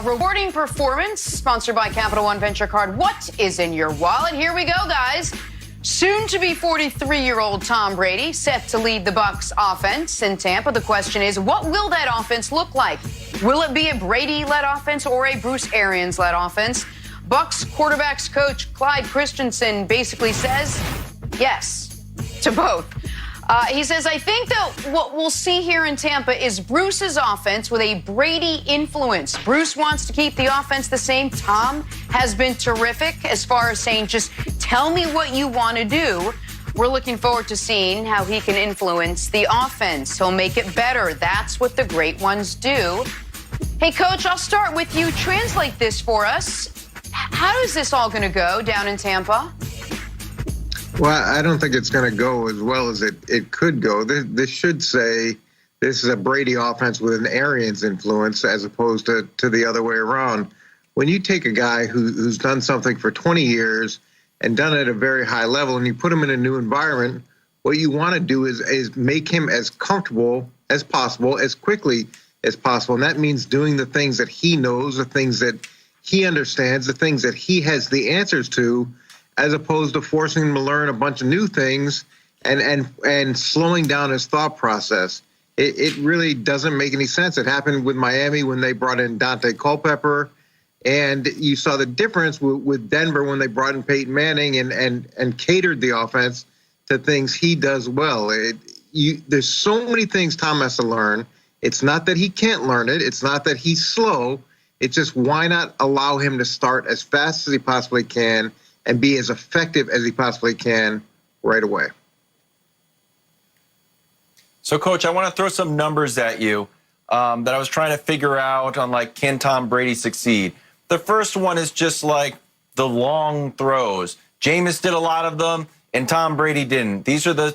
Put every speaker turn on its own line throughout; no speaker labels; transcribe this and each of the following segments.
Rewarding performance, sponsored by Capital One Venture Card. What is in your wallet? Here we go, guys. Soon to be 43-year-old Tom Brady set to lead the Bucs offense in Tampa. The question is, what will that offense look like? Will it be a Brady-led offense or a Bruce Arians-led offense? Bucs quarterbacks coach Clyde Christensen basically says yes to both. He says, I think that what we'll see here in Tampa is Bruce's offense with a Brady influence. Bruce wants to keep the offense the same. Tom has been terrific as far as saying, just tell me what you want to do. We're looking forward to seeing how he can influence the offense. He'll make it better. That's what the great ones do. Hey, Coach, I'll start with you. Translate this for us. How is this all going to go down in Tampa?
Well, I don't think it's going to go as well as it could go. This should say this is a Brady offense with an Arians influence as opposed to the other way around. When you take a guy who's done something for 20 years and done it at a very high level and you put him in a new environment, what you want to do is make him as comfortable as possible, as quickly as possible. And that means doing the things that he knows, the things that he understands, the things that he has the answers to, as opposed to forcing him to learn a bunch of new things and slowing down his thought process. It really doesn't make any sense. It happened with Miami when they brought in Dante Culpepper, and you saw the difference with Denver when they brought in Peyton Manning and catered the offense to things he does well. There's so many things Tom has to learn. It's not that he can't learn it. It's not that he's slow. It's just why not allow him to start as fast as he possibly can and be as effective as he possibly can right away.
So, Coach, I want to throw some numbers at you that I was trying to figure out on, like, can Tom Brady succeed? The first one is just like the long throws. Jameis did a lot of them, and Tom Brady didn't. These are the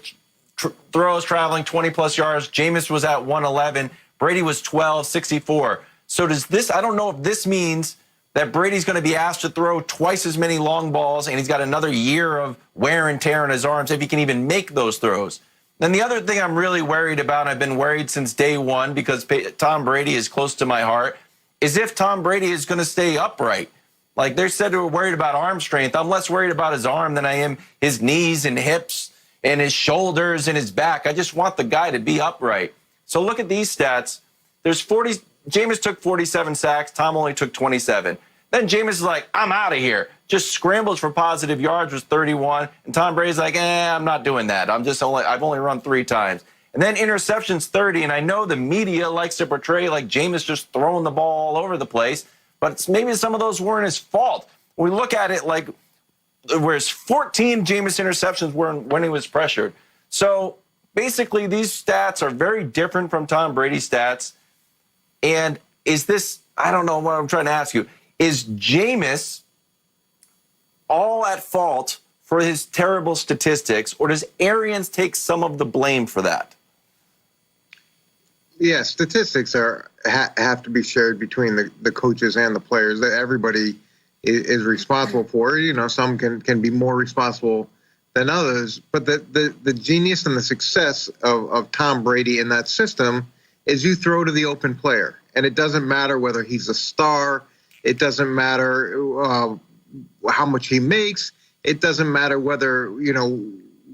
throws traveling 20-plus yards. Jameis was at 111. Brady was 1264. So does this, I don't know if this means that Brady's going to be asked to throw twice as many long balls, and he's got another year of wear and tear in his arms if he can even make those throws. Then the other thing I'm really worried about, I've been worried since day one because Tom Brady is close to my heart, is if Tom Brady is going to stay upright. Like they said they were worried about arm strength. I'm less worried about his arm than I am his knees and hips and his shoulders and his back. I just want the guy to be upright. So look at these stats. Jameis took 47 sacks. Tom only took 27. Then Jameis is like, I'm out of here. Just scrambles for positive yards was 31. And Tom Brady's like, I'm not doing that. I've only run 3 times. And then interceptions 30. And I know the media likes to portray like Jameis just throwing the ball all over the place. But maybe some of those weren't his fault. We look at it like whereas 14 Jameis interceptions were when he was pressured. So basically these stats are very different from Tom Brady's stats. And is this, I don't know what I'm trying to ask you, is Jameis all at fault for his terrible statistics, or does Arians take some of the blame for that?
Yeah, statistics have to be shared between the coaches and the players. That everybody is responsible for. You know, some can be more responsible than others. But the genius and the success of Tom Brady in that system is you throw to the open player. And it doesn't matter whether he's a star. It doesn't matter how much he makes. It doesn't matter whether,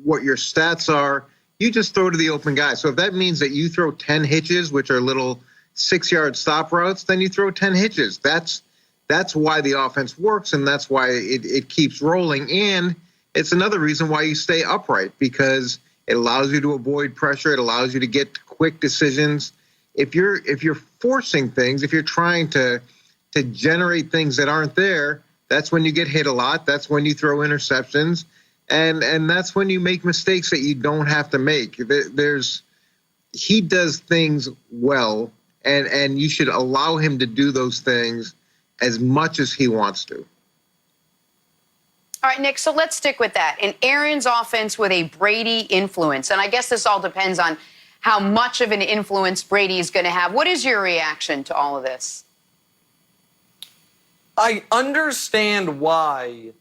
what your stats are. You just throw to the open guy. So if that means that you throw 10 hitches, which are little 6-yard stop routes, then you throw 10 hitches. That's why the offense works, and that's why it keeps rolling. And it's another reason why you stay upright, because it allows you to avoid pressure. It allows you to get quick decisions. If you're forcing things, if you're trying to generate things that aren't there, that's when you get hit a lot. That's when you throw interceptions, and that's when you make mistakes that you don't have to make. He does things well, and you should allow him to do those things as much as he wants to.
All right, Nick, so let's stick with that. An Arians offense with a Brady influence, and I guess this all depends on how much of an influence Brady is going to have. What is your reaction to all of this?
I understand why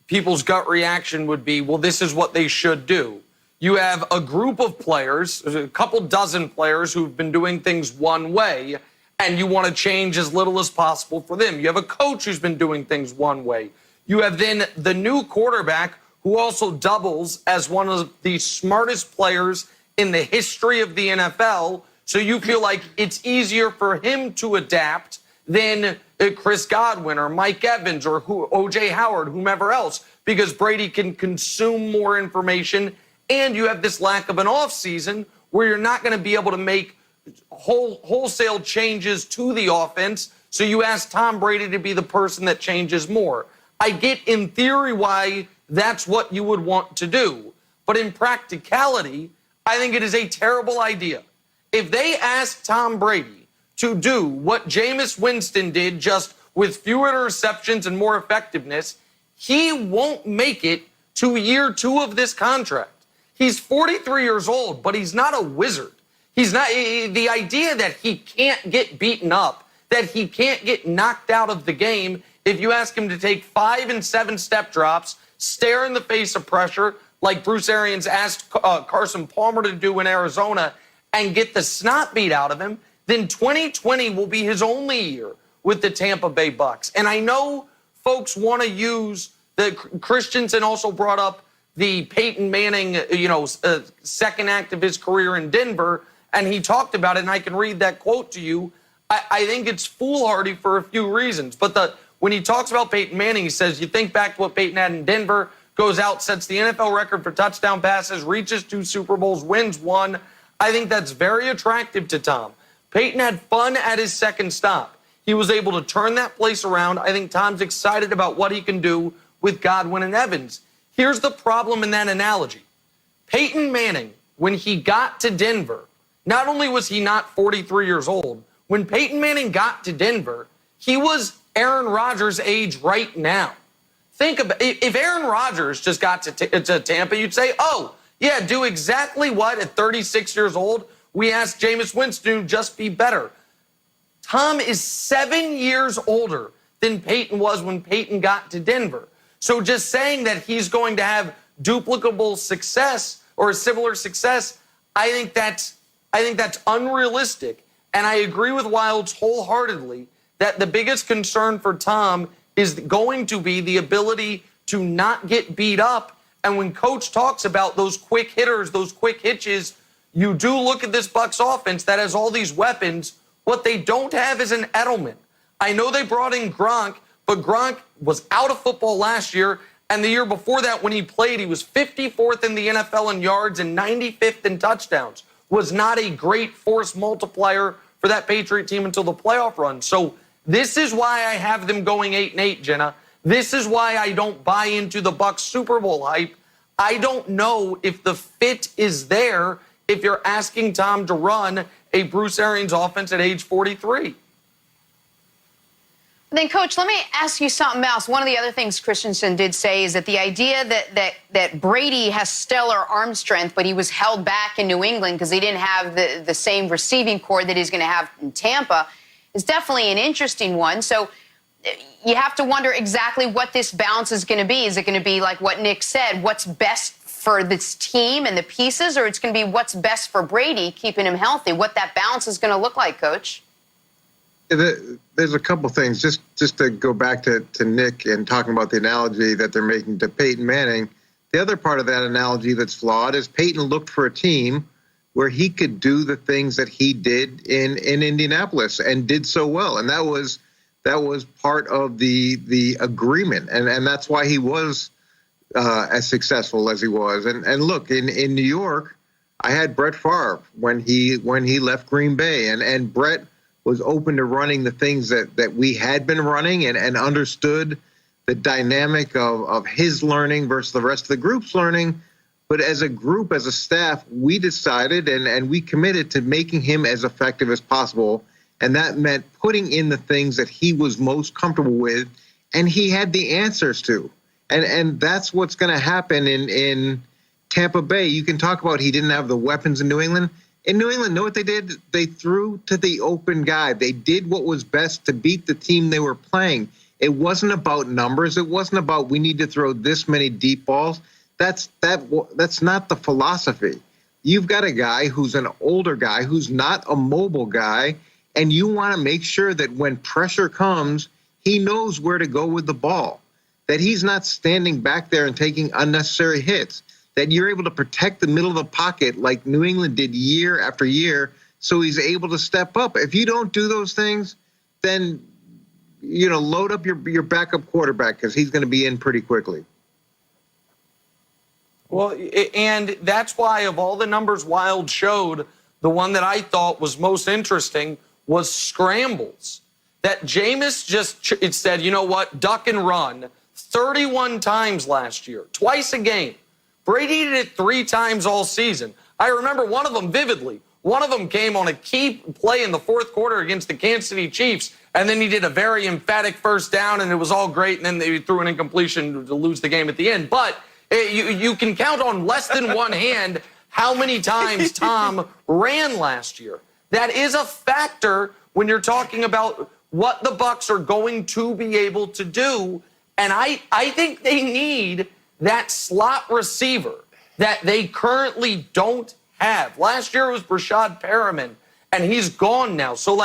people's gut reaction would be, well, this is what they should do. You have a group of players, a couple dozen players who've been doing things one way, and you want to change as little as possible for them. You have a coach who's been doing things one way. You have then the new quarterback who also doubles as one of the smartest players in the history of the NFL. So you feel like it's easier for him to adapt than Chris Godwin or Mike Evans or O.J. Howard, whomever else, because Brady can consume more information, and you have this lack of an offseason where you're not going to be able to make wholesale changes to the offense. So you ask Tom Brady to be the person that changes more. I get in theory why that's what you would want to do. But in practicality, I think it is a terrible idea. If they ask Tom Brady to do what Jameis Winston did, just with fewer interceptions and more effectiveness, he won't make it to year 2 of this contract. He's 43 years old, but he's not a wizard. He's not. The idea that he can't get beaten up, that he can't get knocked out of the game if you ask him to take 5 and 7 step drops, stare in the face of pressure like Bruce Arians asked Carson Palmer to do in Arizona, and get the snot beat out of him, then 2020 will be his only year with the Tampa Bay Bucks. And I know folks want to use the Christensen also brought up the Peyton Manning, second act of his career in Denver, and he talked about it, and I can read that quote to you. I think it's foolhardy for a few reasons. But when he talks about Peyton Manning, he says, you think back to what Peyton had in Denver, goes out, sets the NFL record for touchdown passes, reaches 2 Super Bowls, wins 1. I think that's very attractive to Tom. Peyton had fun at his second stop. He was able to turn that place around. I think Tom's excited about what he can do with Godwin and Evans. Here's the problem in that analogy. Peyton Manning, when he got to Denver, not only was he not 43 years old, when Peyton Manning got to Denver, he was Aaron Rodgers' age right now. Think about if Aaron Rodgers just got to Tampa, you'd say, oh, yeah, do exactly what at 36 years old we asked Jameis Winston to just be better. Tom is 7 years older than Peyton was when Peyton got to Denver. So just saying that he's going to have duplicable success or similar success, I think that's unrealistic. And I agree with Wildes wholeheartedly that the biggest concern for Tom is going to be the ability to not get beat up. And when Coach talks about those quick hitters, those quick hitches, you do look at this Bucs offense that has all these weapons. What they don't have is an Edelman. I know they brought in Gronk, but Gronk was out of football last year. And the year before that, when he played, he was 54th in the NFL in yards and 95th in touchdowns. Was not a great force multiplier for that Patriot team until the playoff run. So this is why I have them going 8-8, Jenna. This is why I don't buy into the Bucs Super Bowl hype. I don't know if the fit is there if you're asking Tom to run a Bruce Arians offense at age 43.
Then, Coach, let me ask you something else. One of the other things Christensen did say is that the idea that Brady has stellar arm strength, but he was held back in New England because he didn't have the same receiving core that he's going to have in Tampa is definitely an interesting one. So you have to wonder exactly what this balance is going to be. Is it going to be like what Nick said, what's best for this team and the pieces, or it's going to be what's best for Brady, keeping him healthy? What that balance is going to look like, Coach?
There's a couple things. Just to go back to Nick and talking about the analogy that they're making to Peyton Manning, the other part of that analogy that's flawed is Peyton looked for a team where he could do the things that he did in Indianapolis and did so well. And that was part of the agreement. And that's why he was as successful as he was. And look, in New York, I had Brett Favre when he left Green Bay, and Brett was open to running the things that we had been running and understood the dynamic of his learning versus the rest of the group's learning. But as a group, as a staff, we decided and we committed to making him as effective as possible. And that meant putting in the things that he was most comfortable with and he had the answers to. And that's what's going to happen in Tampa Bay. You can talk about he didn't have the weapons in New England. In New England, know what they did? They threw to the open guy. They did what was best to beat the team they were playing. It wasn't about numbers. It wasn't about we need to throw this many deep balls. That's not the philosophy. You've got a guy who's an older guy, who's not a mobile guy, And you want to make sure that when pressure comes, he knows where to go with the ball, that he's not standing back there and taking unnecessary hits, that you're able to protect the middle of the pocket like New England did year after year, so he's able to step up. If you don't do those things, then, load up your backup quarterback because he's going to be in pretty quickly.
Well, and that's why of all the numbers Wild showed, the one that I thought was most interesting was scrambles. That Jameis it said, you know what, duck and run 31 times last year, twice a game. Brady did it 3 times all season. I remember one of them vividly. One of them came on a key play in the 4th quarter against the Kansas City Chiefs, and then he did a very emphatic first down, and it was all great, and then they threw an incompletion to lose the game at the end. But you can count on less than one hand how many times Tom ran last year. That is a factor when you're talking about what the Bucs are going to be able to do, and I think they need that slot receiver that they currently don't have. Last year it was Rashad Perriman, and he's gone now. So,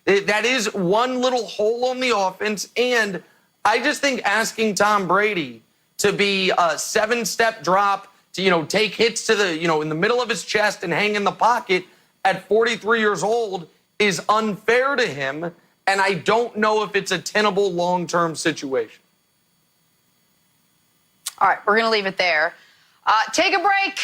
that is one little hole on the offense, and I just think asking Tom Brady to be a 7-step drop, to, take hits to the, in the middle of his chest and hang in the pocket at 43 years old is unfair to him, and I don't know if it's a tenable long-term situation.
All right, we're going to leave it there. Take a break.